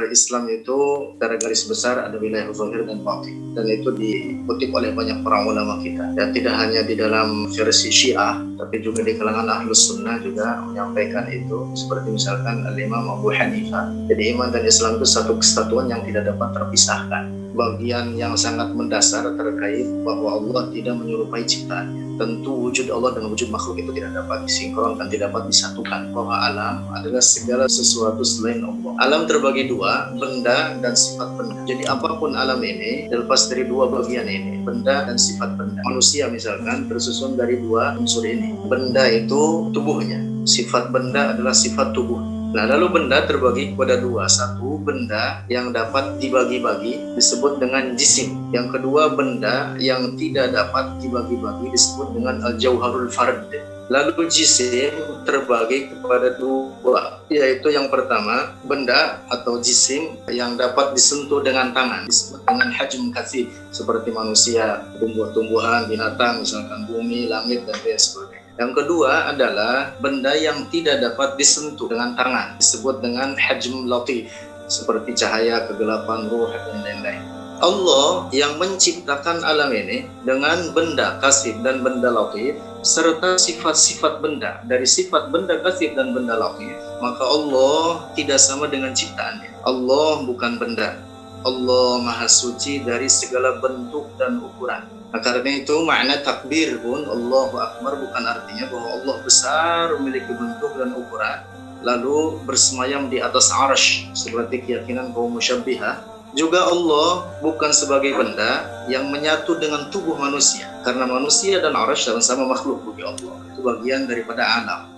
Islam itu secara garis besar ada wilayah zahir dan batin, dan itu dikutip oleh banyak para ulama kita. Dan tidak hanya di dalam versi Syiah, tapi juga di kalangan Ahlus Sunnah juga menyampaikan itu. Seperti misalkan Al-Imam Abu Hanifah. Jadi iman dan Islam itu satu kesatuan yang tidak dapat terpisahkan. Bagian yang sangat mendasar terkait bahwa Allah tidak menyerupai ciptaannya. Tentu wujud Allah dan wujud makhluk itu tidak dapat disinkronkan, tidak dapat disatukan. Bahwa alam adalah segala sesuatu selain Allah. Alam terbagi dua, benda dan sifat benda. Jadi apapun alam ini terlepas dari dua bagian ini, benda dan sifat benda. Manusia misalkan tersusun dari dua unsur ini. Benda itu tubuhnya, sifat benda adalah sifat tubuh. Nah, lalu benda terbagi kepada dua. Satu, benda yang dapat dibagi-bagi disebut dengan jisim. Yang kedua, benda yang tidak dapat dibagi-bagi disebut dengan al-jauharul fard. Lalu jisim terbagi kepada dua, yaitu yang pertama, benda atau jisim yang dapat disentuh dengan tangan disebut dengan hajm katsib, seperti manusia, tumbuh-tumbuhan, binatang, misalkan bumi, langit, dan lain sebagainya. Yang kedua adalah benda yang tidak dapat disentuh dengan tangan, disebut dengan hajm latif, seperti cahaya, kegelapan, ruh, dan lain-lain. Allah yang menciptakan alam ini dengan benda kasif dan benda latif, serta sifat-sifat benda. Dari sifat benda kasif dan benda latif, maka Allah tidak sama dengan ciptaannya. Allah bukan benda. Allah Maha Suci dari segala bentuk dan ukuran. Nah, karena itu makna takbir pun Allahu Akbar bukan artinya bahwa Allah besar, memiliki bentuk dan ukuran, lalu bersemayam di atas arsy seperti keyakinan kaum musyabbihah. Juga Allah bukan sebagai benda yang menyatu dengan tubuh manusia, karena manusia dan arsy sama-sama makhluk bagi Allah. Itu bagian daripada alam.